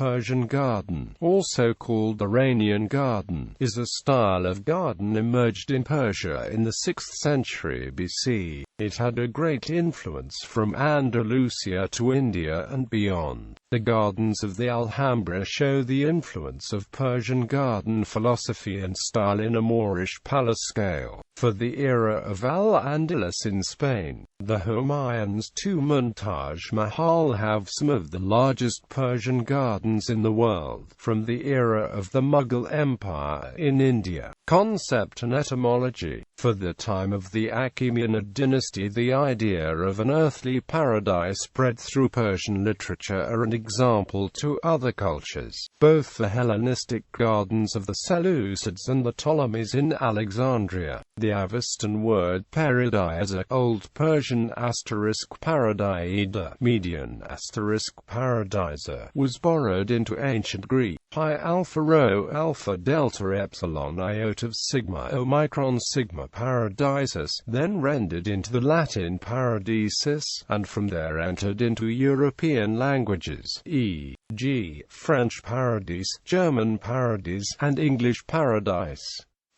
Persian Garden, also called Iranian Garden, is a style of garden emerged in Persia in the 6th century BC. It had a great influence from Andalusia to India and beyond. The gardens of the Alhambra show the influence of Persian garden philosophy and style in a Moorish palace scale. For the era of Al-Andalus in Spain, the Humayun's tomb and Taj Mahal have some of the largest Persian gardens in the world. From the era of the Mughal Empire in India, concept and etymology. For the time of the Achaemenid dynasty, the idea of an earthly paradise spread through Persian literature and example to other cultures. Both the Hellenistic gardens of the Seleucids and the Ptolemies in Alexandria. The Avestan word paradise, Old Persian *paradieda, Median *paradisa, was borrowed into ancient Greek. Pi alpha rho alpha delta epsilon iota of sigma omicron sigma paradisus, then rendered into the Latin paradisus, and from there entered into European languages, e.g., French paradis, German paradis, and English paradise.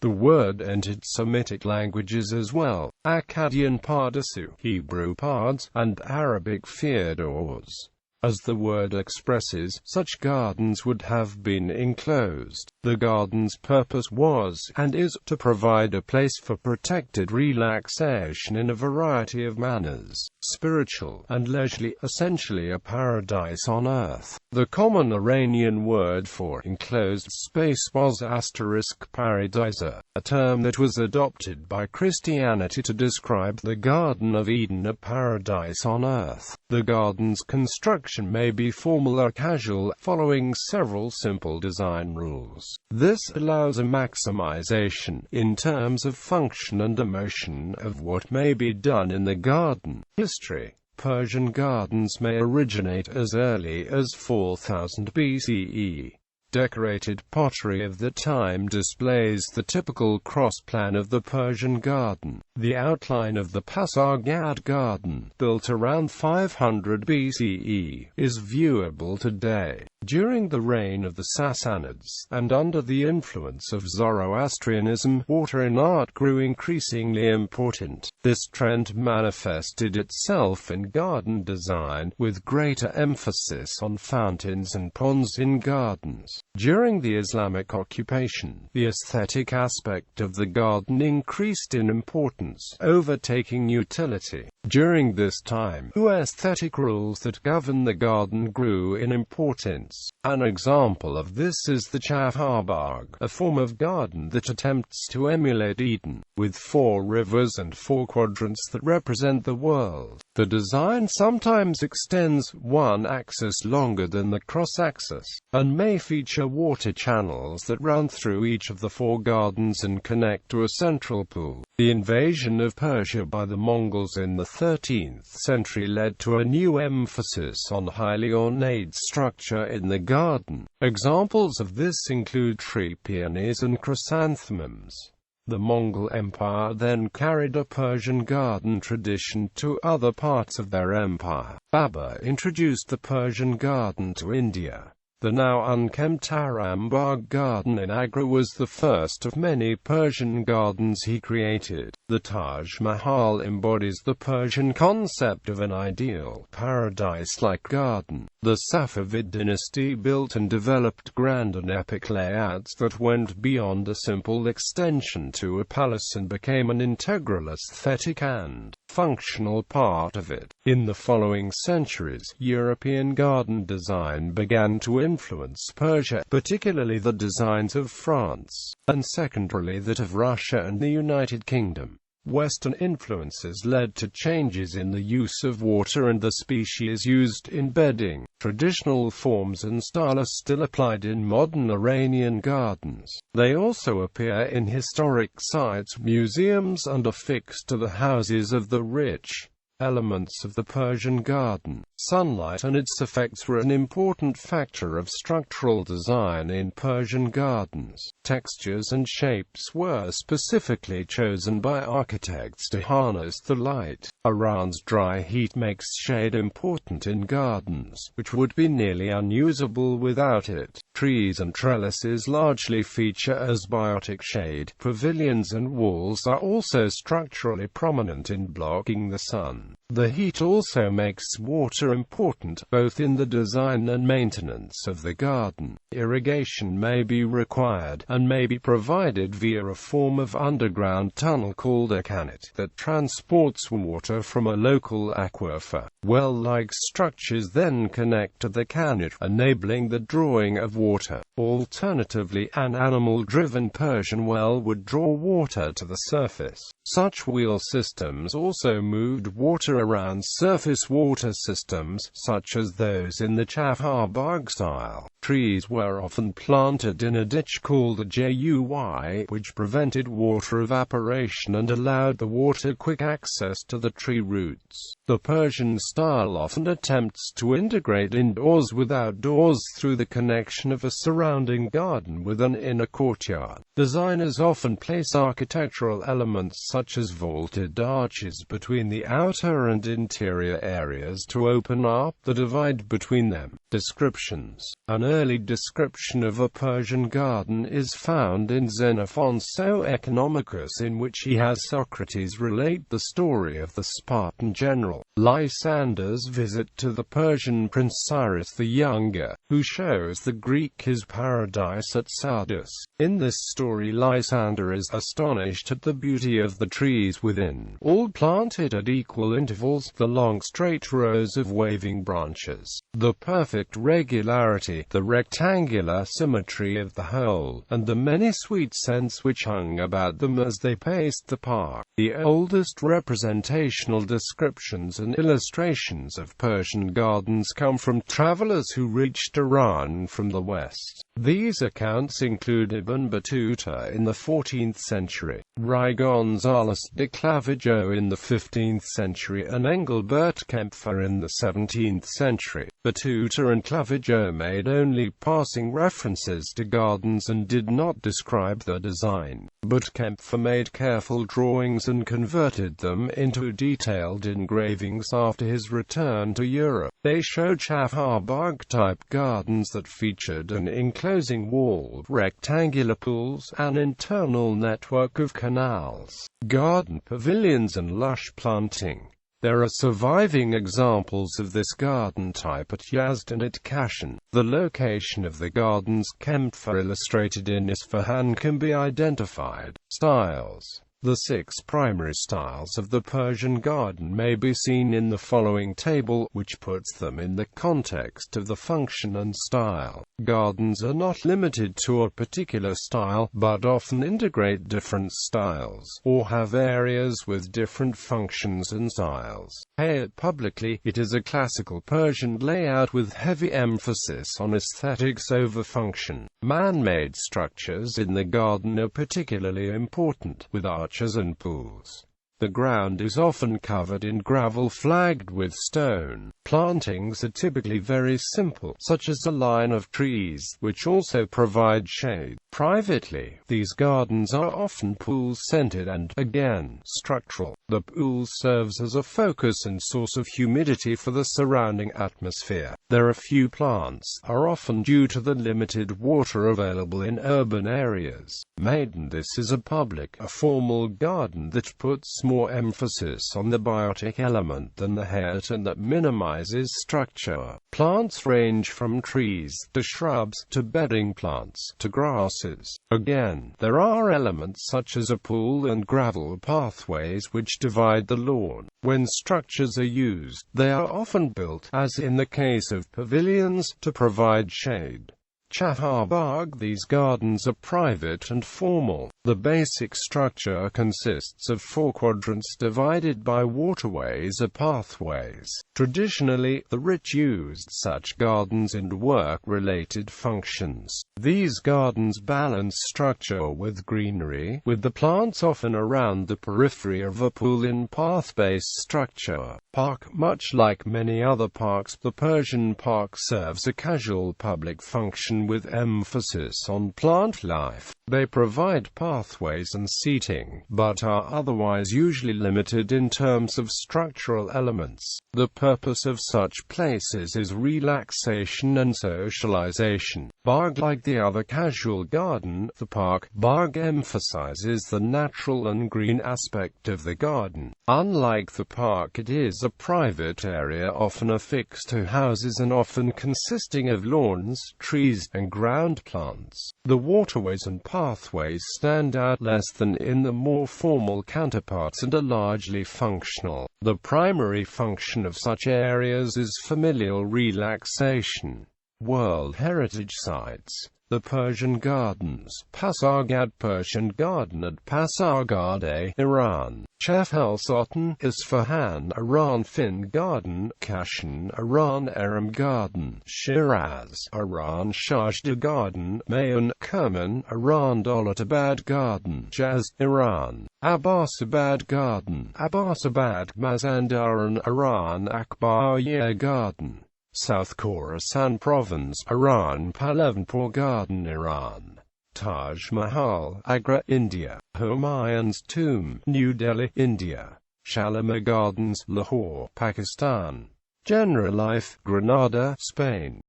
The word entered Semitic languages as well, Akkadian pardisu, Hebrew pards, and Arabic firdors. As the word expresses, such gardens would have been enclosed. The garden's purpose was, and is, to provide a place for protected relaxation in a variety of manners, spiritual and leisurely, essentially a paradise on earth. The common Iranian word for enclosed space was *paradisa, a term that was adopted by Christianity to describe the Garden of Eden, a paradise on earth. The garden's construction may be formal or casual, following several simple design rules. This allows a maximization, in terms of function and emotion, of what may be done in the garden. History. Persian gardens may originate as early as 4000 BCE. Decorated pottery of the time displays the typical cross-plan of the Persian garden. The outline of the Pasargad garden, built around 500 BCE, is viewable today. During the reign of the Sassanids, and under the influence of Zoroastrianism, water in art grew increasingly important. This trend manifested itself in garden design, with greater emphasis on fountains and ponds in gardens. During the Islamic occupation, the aesthetic aspect of the garden increased in importance, overtaking utility. During this time, aesthetic rules that govern the garden grew in importance. An example of this is the Chaharbagh, a form of garden that attempts to emulate Eden, with 4 rivers and 4 quadrants that represent the world. The design sometimes extends one axis longer than the cross-axis, and may feature water channels that run through each of the 4 gardens and connect to a central pool. The invasion of Persia by the Mongols in the 13th century led to a new emphasis on highly ornate structure in the garden. Examples of this include tree peonies and chrysanthemums. The Mughal Empire then carried a Persian garden tradition to other parts of their empire. Babur introduced the Persian garden to India. The now unkempt Arambagh garden in Agra was the first of many Persian gardens he created. The Taj Mahal embodies the Persian concept of an ideal, paradise-like garden. The Safavid dynasty built and developed grand and epic layouts that went beyond a simple extension to a palace and became an integral aesthetic and functional part of it. In the following centuries, European garden design began to influence Persia, particularly the designs of France, and secondarily that of Russia and the United Kingdom. Western influences led to changes in the use of water and the species used in bedding. Traditional forms and style are still applied in modern Iranian gardens. They also appear in historic sites, museums, and affixed to the houses of the rich. Elements of the Persian Garden. Sunlight and its effects were an important factor of structural design in Persian gardens. Textures and shapes were specifically chosen by architects to harness the light. Iran's dry heat makes shade important in gardens, which would be nearly unusable without it. Trees and trellises largely feature as biotic shade. Pavilions and walls are also structurally prominent in blocking the sun. The heat also makes water important, both in the design and maintenance of the garden. Irrigation may be required, and may be provided via a form of underground tunnel called a cannet, that transports water from a local aquifer. Well-like structures then connect to the cannet, enabling the drawing of water. Alternatively, an animal-driven Persian well would draw water to the surface. Such wheel systems also moved water around surface water systems, such as those in the Chahar-Bagh style. Trees were often planted in a ditch called a guy, which prevented water evaporation and allowed the water quick access to the tree roots. The Persian style often attempts to integrate indoors with outdoors through the connection of a surrounding garden with an inner courtyard. Designers often place architectural elements such as vaulted arches between the outer and interior areas to open up the divide between them. Descriptions. An early description of a Persian garden is found in Xenophon's Economicus, in which he has Socrates relate the story of the Spartan general Lysander's visit to the Persian prince Cyrus the Younger, who shows the Greek his paradise at Sardis. In this story, Lysander is astonished at the beauty of the trees within, all planted at equal intervals, the long straight rows of waving branches, the perfect regularity, the rectangular symmetry of the whole, and the many sweet scents which hung about them as they paced the park. The oldest representational descriptions and illustrations of Persian gardens come from travelers who reached Iran from the west. These accounts include Ibn Battuta in the 14th century, Ruy González de Clavijo in the 15th century, and Engelbert Kempfer in the 17th century. Battuta and Clavijo made only passing references to gardens and did not describe the design, but Kempfer made careful drawings and converted them into detailed engravings after his return to Europe. They show Chahar-Bagh-type gardens that featured an enclosing walled rectangular pools, an internal network of canals, garden pavilions and lush planting. There are surviving examples of this garden type at Yazd and at Kashan. The location of the gardens Kempfer illustrated in Isfahan can be identified. Styles. The 6 primary styles of the Persian garden may be seen in the following table, which puts them in the context of the function and style. Gardens are not limited to a particular style, but often integrate different styles, or have areas with different functions and styles. Hayat publicly, it is a classical Persian layout with heavy emphasis on aesthetics over function. Man-made structures in the garden are particularly important, with arches and pools. The ground is often covered in gravel flagged with stone. Plantings are typically very simple, such as a line of trees, which also provide shade. Privately, these gardens are often pool-centered and, again, structural. The pool serves as a focus and source of humidity for the surrounding atmosphere. There are few plants, are often due to the limited water available in urban areas. Maiden. This is a formal garden that puts more emphasis on the biotic element than the hayat and that minimizes structure. Plants range from trees to shrubs to bedding plants to grasses. Again, there are elements such as a pool and gravel pathways which divide the lawn. When structures are used, they are often built, as in the case of pavilions, to provide shade. Chahar-Bagh. These gardens are private and formal. The basic structure consists of 4 quadrants divided by waterways or pathways. Traditionally, the rich used such gardens in work-related functions. These gardens balance structure with greenery, with the plants often around the periphery of a pool in path-based structure. Park. Much like many other parks, the Persian park serves a casual public function with emphasis on plant life. They provide pathways and seating, but are otherwise usually limited in terms of structural elements. The purpose of such places is relaxation and socialization. Bagh. Like the other casual garden, the park bagh emphasizes the natural and green aspect of the garden. Unlike the park, it is a private area often affixed to houses and often consisting of lawns, trees, and ground plants. The waterways and pathways stand out less than in the more formal counterparts and are largely functional. The primary function of such areas is familial relaxation. World Heritage Sites. The Persian Gardens. Pasargad Persian Garden at Pasargade, Iran. Chefel-Sultan, Isfahan, Iran. Fin Garden, Kashan, Iran. Aram Garden, Shiraz, Iran. Shajda Garden, Mayan, Kerman, Iran. Dolatabad Garden, Jaz, Iran. Abbasabad Garden, Abbasabad, Mazandaran, Iran. Akbariya Garden, South Khorasan Province, Iran. Pahlavanpur Garden, Iran. Taj Mahal, Agra, India. Humayun's Tomb, New Delhi, India. Shalimar Gardens, Lahore, Pakistan. General Life, Granada, Spain.